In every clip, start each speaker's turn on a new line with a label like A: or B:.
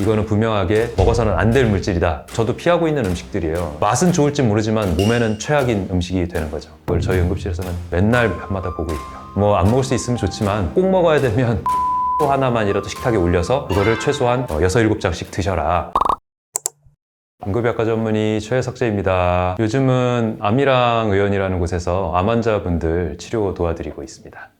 A: 이거는 분명하게 먹어서는 안 될 물질이다. 저도 피하고 있는 음식들이에요. 맛은 좋을지 모르지만 몸에는 최악인 음식이 되는 거죠. 그걸 저희 응급실에서는 맨날 밤마다 보고 있고요. 뭐 안 먹을 수 있으면 좋지만 꼭 먹어야 되면 또 하나만이라도 식탁에 올려서 그거를 최소한 6, 7장씩 드셔라. 응급의학과 전문의 최석재입니다. 요즘은 암이랑 의원이라는 곳에서 암 환자분들 치료 도와드리고 있습니다.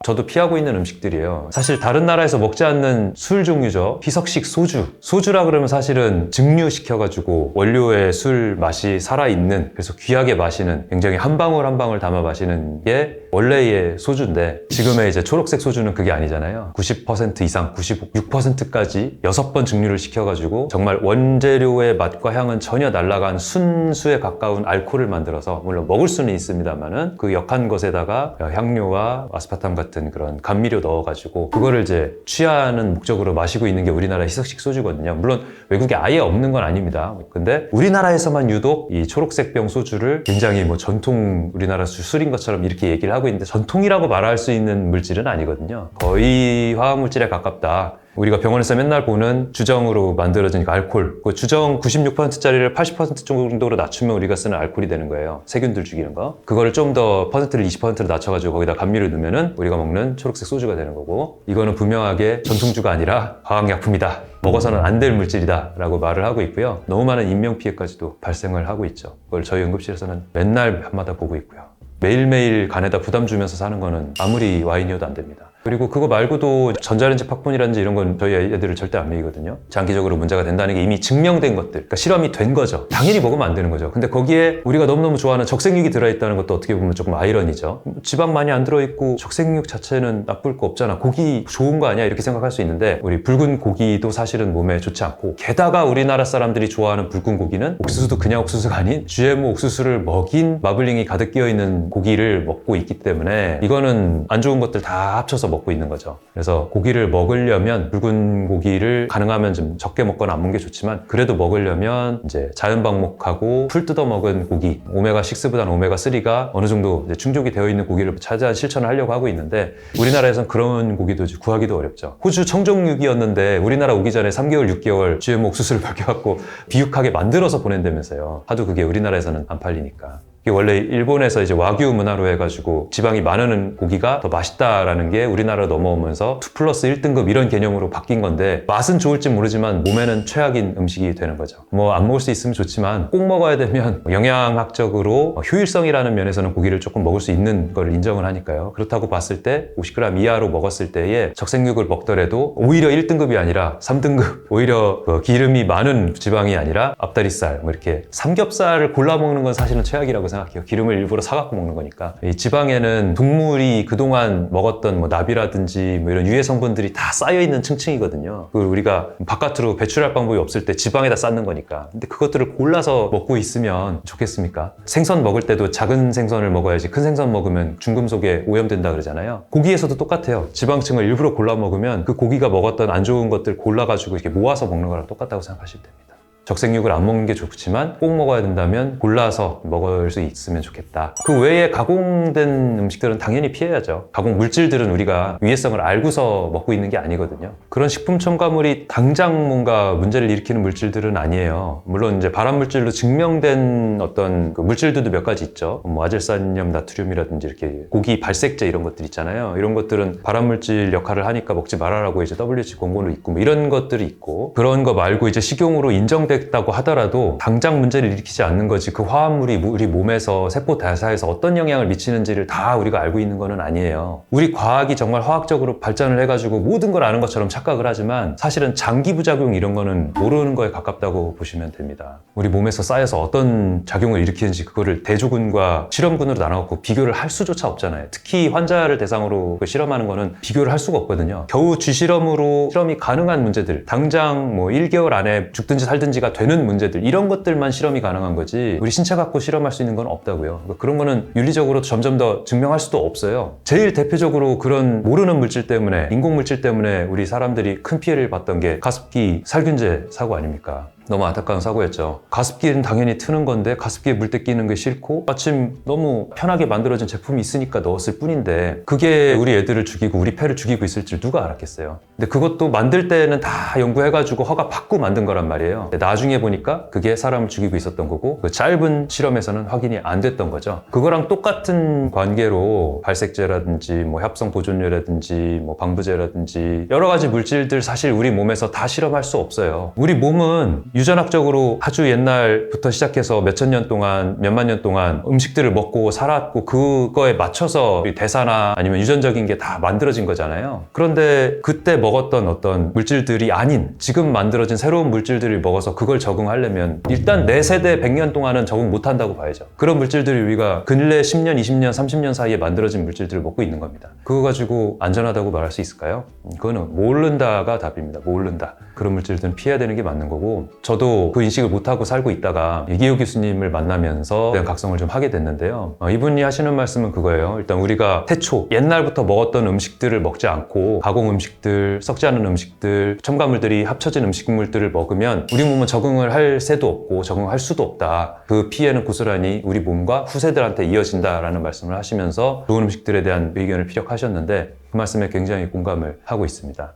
A: 저도 피하고 있는 음식들이에요. 사실 다른 나라에서 먹지 않는 술 종류죠. 희석식 소주. 소주라 그러면 사실은 증류시켜가지고 원료의 술 맛이 살아있는, 그래서 귀하게 마시는, 굉장히 한 방울 한 방울 담아 마시는 게 원래의 소주인데, 지금의 이제 초록색 소주는 그게 아니잖아요. 90% 이상, 96%까지 6번 증류를 시켜가지고 정말 원재료의 맛과 향은 전혀 날아간 순수에 가까운 알코올을 만들어서, 물론 먹을 수는 있습니다만은 그 역한 것에다가 향료와 아스파탐 같은 그런 감미료 넣어가지고 그거를 이제 취하는 목적으로 마시고 있는 게 우리나라 희석식 소주거든요. 물론 외국에 아예 없는 건 아닙니다. 근데 우리나라에서만 유독 이 초록색 병 소주를 굉장히 뭐 전통 우리나라 술인 것처럼 이렇게 얘기를 하고 있는데, 전통이라고 말할 수 있는 물질은 아니거든요. 거의 화학물질에 가깝다. 우리가 병원에서 맨날 보는 주정으로 만들어진 알코올, 그 주정 96%짜리를 80% 정도로 낮추면 우리가 쓰는 알코올이 되는 거예요. 세균들 죽이는 거. 그거를 좀 더 퍼센트를 20%로 낮춰가지고 거기다 감미를 넣으면은 우리가 먹는 초록색 소주가 되는 거고, 이거는 분명하게 전통주가 아니라 화학약품이다. 먹어서는 안 될 물질이다 라고 말을 하고 있고요. 너무 많은 인명피해까지도 발생을 하고 있죠. 그걸 저희 응급실에서는 맨날 밤마다 보고 있고요. 매일매일 간에다 부담 주면서 사는 거는 아무리 와인이어도 안 됩니다. 그리고 그거 말고도 전자레인지 팍분이라든지 이런 건 저희 애들을 절대 안 먹이거든요. 장기적으로 문제가 된다는 게 이미 증명된 것들, 그러니까 실험이 된 거죠. 당연히 먹으면 안 되는 거죠. 근데 거기에 우리가 너무너무 좋아하는 적색육이 들어있다는 것도 어떻게 보면 조금 아이러니죠. 지방 많이 안 들어있고 적색육 자체는 나쁠 거 없잖아, 고기 좋은 거 아니야, 이렇게 생각할 수 있는데, 우리 붉은 고기도 사실은 몸에 좋지 않고, 게다가 우리나라 사람들이 좋아하는 붉은 고기는 옥수수도 그냥 옥수수가 아닌 GMO 옥수수를 먹인 마블링이 가득 끼어있는 고기를 먹고 있기 때문에 이거는 안 좋은 것들 다 합쳐서 먹고 있는 거죠. 그래서 고기를 먹으려면, 붉은 고기를 가능하면 좀 적게 먹거나 안 먹는 게 좋지만, 그래도 먹으려면 이제 자연방목하고 풀 뜯어 먹은 고기, 오메가6보다는 오메가3가 어느 정도 이제 충족이 되어 있는 고기를 최대한 실천을 하려고 하고 있는데, 우리나라에선 그런 고기도 구하기도 어렵죠. 호주 청정육이었는데 우리나라 오기 전에 3개월, 6개월 GMO 옥수수를 먹여갖고 비육하게 만들어서 보낸다면서요. 하도 그게 우리나라에서는 안 팔리니까. 이게 원래 일본에서 이제 와규 문화로 해가지고 지방이 많은 고기가 더 맛있다라는 게 우리나라로 넘어오면서 2+1등급 이런 개념으로 바뀐 건데, 맛은 좋을지 모르지만 몸에는 최악인 음식이 되는 거죠. 뭐 안 먹을 수 있으면 좋지만 꼭 먹어야 되면 영양학적으로 효율성이라는 면에서는 고기를 조금 먹을 수 있는 걸 인정을 하니까요. 그렇다고 봤을 때 50g 이하로 먹었을 때에 적색육을 먹더라도 오히려 1등급이 아니라 3등급, 오히려 기름이 많은 지방이 아니라 앞다리살, 뭐 이렇게 삼겹살을 골라 먹는 건 사실은 최악이라고 생각해요. 기름을 일부러 사갖고 먹는 거니까. 이 지방에는 동물이 그동안 먹었던 뭐 나비라든지 뭐 이런 유해 성분들이 다 쌓여있는 층층이거든요. 그걸 우리가 바깥으로 배출할 방법이 없을 때 지방에다 쌓는 거니까. 근데 그것들을 골라서 먹고 있으면 좋겠습니까? 생선 먹을 때도 작은 생선을 먹어야지 큰 생선 먹으면 중금속에 오염된다 그러잖아요. 고기에서도 똑같아요. 지방층을 일부러 골라 먹으면 그 고기가 먹었던 안 좋은 것들 골라가지고 이렇게 모아서 먹는 거랑 똑같다고 생각하시면 됩니다. 적색육을 안 먹는 게 좋지만 꼭 먹어야 된다면 골라서 먹을 수 있으면 좋겠다. 그 외에 가공된 음식들은 당연히 피해야죠. 가공 물질들은 우리가 위해성을 알고서 먹고 있는 게 아니거든요. 그런 식품 첨가물이 당장 뭔가 문제를 일으키는 물질들은 아니에요. 물론 이제 발암물질로 증명된 어떤 그 물질들도 몇 가지 있죠. 뭐 아질산염 나트륨이라든지 이렇게 고기 발색제 이런 것들 있잖아요. 이런 것들은 발암물질 역할을 하니까 먹지 말아라고 이제 WHO 권고도 있고 뭐 이런 것들이 있고, 그런 거 말고 이제 식용으로 인정됐다고 하더라도 당장 문제를 일으키지 않는 거지, 그 화합물이 우리 몸에서 세포 대사에서 어떤 영향을 미치는지를 다 우리가 알고 있는 거는 아니에요. 우리 과학이 정말 화학적으로 발전을 해가지고 모든 걸 아는 것처럼 착각을 하지만 사실은 장기 부작용 이런 거는 모르는 거에 가깝다고 보시면 됩니다. 우리 몸에서 쌓여서 어떤 작용을 일으키는지 그거를 대조군과 실험군으로 나눠갖고 비교를 할 수조차 없잖아요. 특히 환자를 대상으로 실험하는 거는 비교를 할 수가 없거든요. 겨우 쥐실험으로 실험이 가능한 문제들, 당장 뭐 1개월 안에 죽든지 살든지가 되는 문제들, 이런 것들만 실험이 가능한 거지 우리 신체 갖고 실험할 수 있는 건 없다고요. 그러니까 그런 거는 윤리적으로 점점 더 증명할 수도 없어요. 제일 대표적으로 그런 모르는 물질 때문에, 인공 물질 때문에 우리 사람들이 큰 피해를 봤던 게 가습기 살균제 사고 아닙니까? 너무 안타까운 사고였죠. 가습기는 당연히 트는 건데 가습기에 물때 끼는 게 싫고 마침 너무 편하게 만들어진 제품이 있으니까 넣었을 뿐인데 그게 우리 애들을 죽이고 우리 폐를 죽이고 있을 줄 누가 알았겠어요. 근데 그것도 만들 때는 다 연구해가지고 허가 받고 만든 거란 말이에요. 근데 나중에 보니까 그게 사람을 죽이고 있었던 거고 그 짧은 실험에서는 확인이 안 됐던 거죠. 그거랑 똑같은 관계로 발색제라든지 뭐 합성 보존료라든지 뭐 방부제라든지 여러 가지 물질들 사실 우리 몸에서 다 실험할 수 없어요. 우리 몸은 유전학적으로 아주 옛날부터 시작해서 몇천 년 동안 몇만 년 동안 음식들을 먹고 살았고 그거에 맞춰서 우리 대사나 아니면 유전적인 게 다 만들어진 거잖아요. 그런데 그때 먹었던 어떤 물질들이 아닌 지금 만들어진 새로운 물질들을 먹어서 그걸 적응하려면 일단 내 세대 100년 동안은 적응 못 한다고 봐야죠. 그런 물질들이 우리가 근래 10년, 20년, 30년 사이에 만들어진 물질들을 먹고 있는 겁니다. 그거 가지고 안전하다고 말할 수 있을까요? 그거는 모른다가 답입니다. 모른다. 그런 물질들은 피해야 되는 게 맞는 거고 저도 그 인식을 못하고 살고 있다가 이기호 교수님을 만나면서 대한 각성을 좀 하게 됐는데요. 이분이 하시는 말씀은 그거예요. 일단 우리가 태초 옛날부터 먹었던 음식들을 먹지 않고 가공 음식들, 썩지 않은 음식들, 첨가물들이 합쳐진 음식물들을 먹으면 우리 몸은 적응을 할 새도 없고 적응할 수도 없다. 그 피해는 고스란히 우리 몸과 후세들한테 이어진다라는 말씀을 하시면서 좋은 음식들에 대한 의견을 피력하셨는데 그 말씀에 굉장히 공감을 하고 있습니다.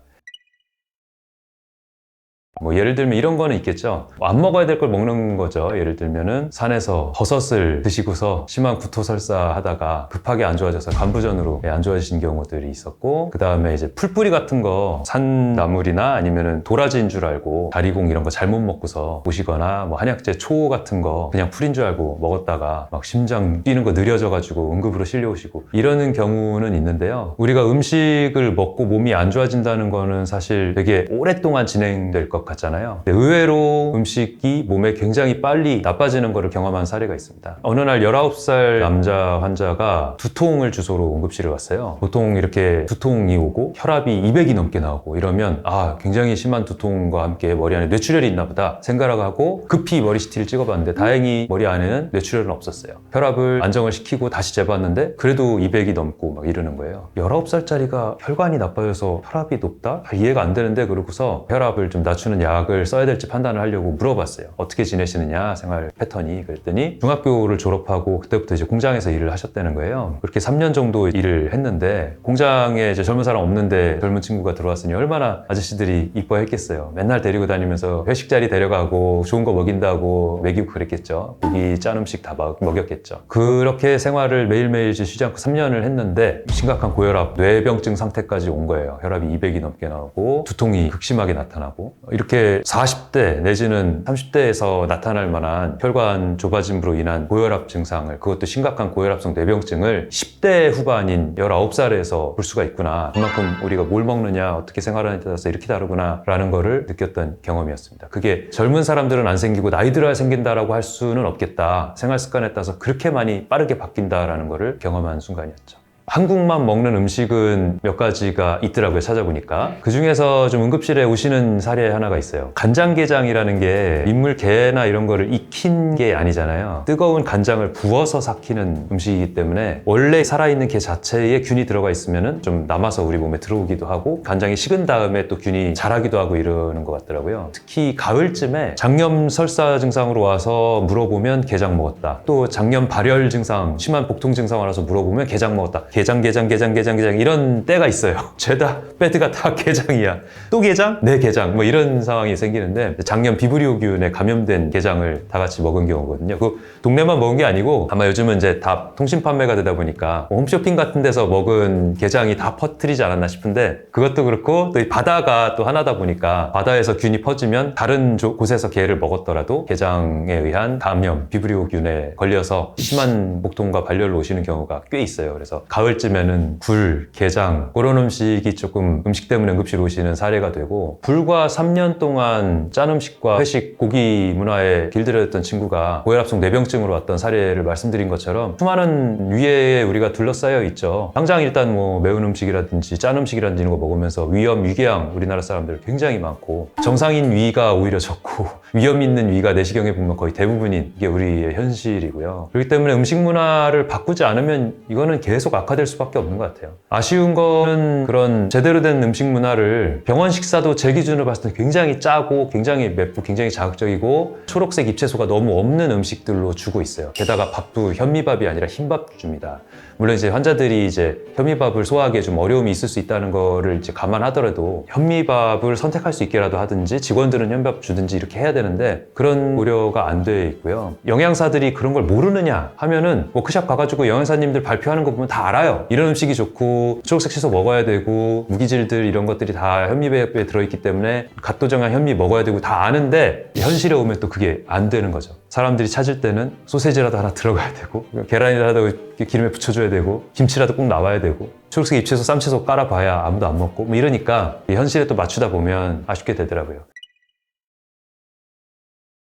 A: 뭐 예를 들면 이런 거는 있겠죠. 안 먹어야 될 걸 먹는 거죠. 예를 들면은 산에서 버섯을 드시고서 심한 구토설사 하다가 급하게 안 좋아져서 간부전으로 안 좋아지신 경우들이 있었고 그 다음에 이제 풀뿌리 같은 거 산나물이나 아니면은 도라지인 줄 알고 다리공 이런 거 잘못 먹고서 오시거나 뭐 한약재 초 같은 거 그냥 풀인 줄 알고 먹었다가 막 심장 뛰는 거 느려져가지고 응급으로 실려오시고 이러는 경우는 있는데요. 우리가 음식을 먹고 몸이 안 좋아진다는 거는 사실 되게 오랫동안 진행될 것 같잖아요. 근데 의외로 음식이 몸에 굉장히 빨리 나빠지는 것을 경험한 사례가 있습니다. 어느 날 19살 남자 환자가 두통을 주소로 응급실에 왔어요. 보통 이렇게 두통이 오고 혈압이 200이 넘게 나오고 이러면 굉장히 심한 두통과 함께 머리 안에 뇌출혈이 있나 보다 생각을 하고 급히 머리 CT를 찍어봤는데 다행히 머리 안에는 뇌출혈은 없었어요. 혈압을 안정을 시키고 다시 재봤는데 그래도 200이 넘고 막 이러는 거예요. 19살짜리가 혈관이 나빠져서 혈압이 높다? 이해가 안 되는데 그러고서 혈압을 좀 낮추는 약을 써야 될지 판단을 하려고 물어봤어요. 어떻게 지내시느냐 생활 패턴이. 그랬더니 중학교를 졸업하고 그때부터 이제 공장에서 일을 하셨다는 거예요. 그렇게 3년 정도 일을 했는데 공장에 이제 젊은 사람 없는데 젊은 친구가 들어왔으니 얼마나 아저씨들이 이뻐했겠어요. 맨날 데리고 다니면서 회식 자리 데려가고 좋은 거 먹인다고 먹이고 그랬겠죠. 고기 짠 음식 다 먹였겠죠. 그렇게 생활을 매일매일 쉬지 않고 3년을 했는데 심각한 고혈압, 뇌병증 상태까지 온 거예요. 혈압이 200이 넘게 나오고 두통이 극심하게 나타나고 이렇게 40대 내지는 30대에서 나타날 만한 혈관 좁아짐으로 인한 고혈압 증상을 그것도 심각한 고혈압성 뇌병증을 10대 후반인 19살에서 볼 수가 있구나. 그만큼 우리가 뭘 먹느냐 어떻게 생활하느냐에 따라서 이렇게 다르구나 라는 거를 느꼈던 경험이었습니다. 그게 젊은 사람들은 안 생기고 나이 들어야 생긴다라고 할 수는 없겠다. 생활 습관에 따라서 그렇게 많이 빠르게 바뀐다라는 거를 경험한 순간이었죠. 한국만 먹는 음식은 몇 가지가 있더라고요, 찾아보니까. 그 중에서 좀 응급실에 오시는 사례 하나가 있어요. 간장게장이라는 게 민물 게나 이런 거를 익힌 게 아니잖아요. 뜨거운 간장을 부어서 삭히는 음식이기 때문에 원래 살아있는 게 자체에 균이 들어가 있으면 좀 남아서 우리 몸에 들어오기도 하고 간장이 식은 다음에 또 균이 자라기도 하고 이러는 것 같더라고요. 특히 가을쯤에 장염 설사 증상으로 와서 물어보면 게장 먹었다. 또 장염 발열 증상, 심한 복통 증상 와서 물어보면 게장 먹었다. 게장 이런 때가 있어요. 죄다 배드가 다 게장이야. 또 게장? 네 게장. 뭐 이런 상황이 생기는데 작년 비브리오균에 감염된 게장을 다 같이 먹은 경우거든요. 그 동네만 먹은 게 아니고 아마 요즘은 이제 다 통신 판매가 되다 보니까 홈쇼핑 같은 데서 먹은 게장이 다 퍼뜨리지 않았나 싶은데 그것도 그렇고 또 이 바다가 또 하나다 보니까 바다에서 균이 퍼지면 다른 곳에서 게를 먹었더라도 게장에 의한 감염, 비브리오균에 걸려서 심한 복통과 발열로 오시는 경우가 꽤 있어요. 그래서 가을쯤에는 굴, 게장 그런 음식이 조금 음식 때문에 응급실 오시는 사례가 되고 불과 3년 동안 짠 음식과 회식, 고기 문화에 길들여졌던 친구가 고혈압성 뇌병증으로 왔던 사례를 말씀드린 것처럼 수많은 위에 우리가 둘러싸여 있죠. 당장 일단 뭐 매운 음식이라든지 짠 음식이라든지 이런 거 먹으면서 위염, 위궤양 우리나라 사람들 굉장히 많고 정상인 위가 오히려 적고 위험 있는 위가 내시경에 보면 거의 대부분인 이게 우리의 현실이고요. 그렇기 때문에 음식 문화를 바꾸지 않으면 이거는 계속 악화될 악화될 수밖에 없는 것 같아요. 아쉬운 거는 그런 제대로 된 음식 문화를 병원 식사도 제 기준으로 봤을 때 굉장히 짜고 굉장히 맵고 굉장히 자극적이고 초록색 잎채소가 너무 없는 음식들로 주고 있어요. 게다가 밥도 현미밥이 아니라 흰밥 줍니다. 물론 이제 환자들이 이제 현미밥을 소화하기에 좀 어려움이 있을 수 있다는 거를 이제 감안하더라도 현미밥을 선택할 수 있게라도 하든지 직원들은 현미밥 주든지 이렇게 해야 되는데 그런 고려가 안 돼 있고요. 영양사들이 그런 걸 모르느냐 하면은 워크샵 가가지고 영양사님들 발표하는 거 보면 다 알아요. 이런 음식이 좋고 초록색 채소 먹어야 되고 무기질들 이런 것들이 다 현미밥에 들어있기 때문에 갓도정한 현미 먹어야 되고 다 아는데 현실에 오면 또 그게 안 되는 거죠. 사람들이 찾을 때는 소세지라도 하나 들어가야 되고 계란이라도 기름에 붙여줘야 되고 김치라도 꼭 나와야 되고 초록색 잎채소 쌈채소 깔아봐야 아무도 안 먹고 뭐 이러니까 현실에 또 맞추다 보면 아쉽게 되더라고요.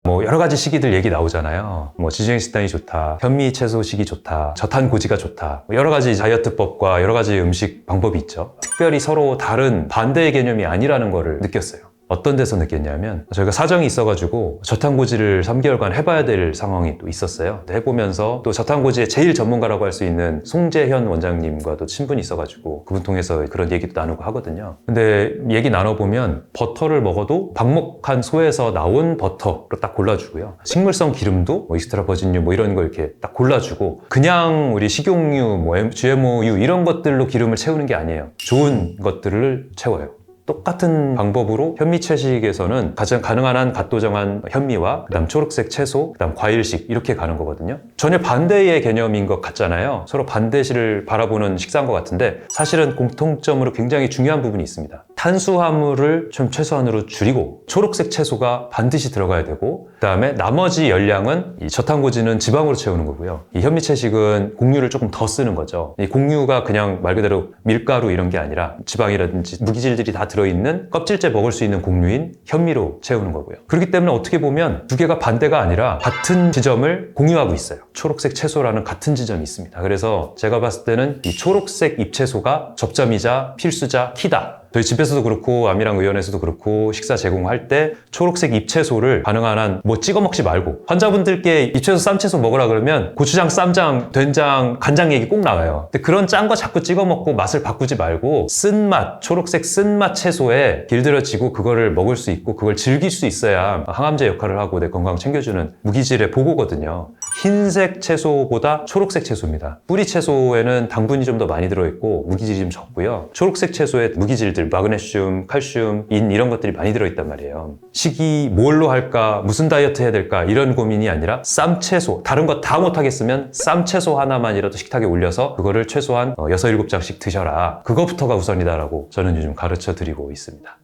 A: 뭐 여러 가지 식이들 얘기 나오잖아요. 뭐 지중해 식단이 좋다, 현미 채소식이 좋다, 저탄고지가 좋다, 뭐 여러 가지 다이어트법과 여러 가지 음식 방법이 있죠. 특별히 서로 다른 반대의 개념이 아니라는 거를 느꼈어요. 어떤 데서 느꼈냐면 저희가 사정이 있어가지고 저탄고지를 3개월간 해봐야 될 상황이 또 있었어요. 해보면서 또 저탄고지의 제일 전문가라고 할 수 있는 송재현 원장님과도 친분이 있어가지고 그분 통해서 그런 얘기도 나누고 하거든요. 근데 얘기 나눠보면 버터를 먹어도 방목한 소에서 나온 버터로 딱 골라주고요. 식물성 기름도 뭐 익스트라 버진유 뭐 이런 거 이렇게 딱 골라주고 그냥 우리 식용유, 뭐 GMO유 이런 것들로 기름을 채우는 게 아니에요. 좋은 것들을 채워요. 똑같은 방법으로 현미채식에서는 가장 가능한 한 갓도정한 현미와 그다음 초록색 채소, 그다음 과일식 이렇게 가는 거거든요. 전혀 반대의 개념인 것 같잖아요. 서로 반대시를 바라보는 식사인 것 같은데 사실은 공통점으로 굉장히 중요한 부분이 있습니다. 탄수화물을 좀 최소한으로 줄이고 초록색 채소가 반드시 들어가야 되고 그다음에 나머지 열량은 이 저탄고지는 지방으로 채우는 거고요. 이 현미채식은 곡류를 조금 더 쓰는 거죠. 이 곡류가 그냥 말 그대로 밀가루 이런 게 아니라 지방이라든지 무기질들이 다 들어있는 껍질째 먹을 수 있는 곡류인 현미로 채우는 거고요. 그렇기 때문에 어떻게 보면 두 개가 반대가 아니라 같은 지점을 공유하고 있어요. 초록색 채소라는 같은 지점이 있습니다. 그래서 제가 봤을 때는 이 초록색 잎채소가 접점이자 필수자 키다. 저희 집에서도 그렇고 암이랑 의원에서도 그렇고 식사 제공할 때 초록색 잎채소를 가능한 한 뭐 찍어 먹지 말고 환자분들께 잎채소 쌈채소 먹으라 그러면 고추장, 쌈장, 된장, 간장 얘기 꼭 나와요. 근데 그런 짠 거 자꾸 찍어 먹고 맛을 바꾸지 말고 쓴맛, 초록색 쓴맛 채소에 길들여지고 그거를 먹을 수 있고 그걸 즐길 수 있어야 항암제 역할을 하고 내 건강 챙겨주는 무기질의 보고거든요. 흰색 채소보다 초록색 채소입니다. 뿌리 채소에는 당분이 좀 더 많이 들어있고 무기질이 좀 적고요. 초록색 채소에 무기질들 마그네슘, 칼슘, 인 이런 것들이 많이 들어있단 말이에요. 식이 뭘로 할까, 무슨 다이어트 해야 될까 이런 고민이 아니라 쌈채소, 다른 거 다 못하겠으면 쌈채소 하나만이라도 식탁에 올려서 그거를 최소한 6, 7장씩 드셔라. 그거부터가 우선이다라고 저는 요즘 가르쳐 드리고 있습니다.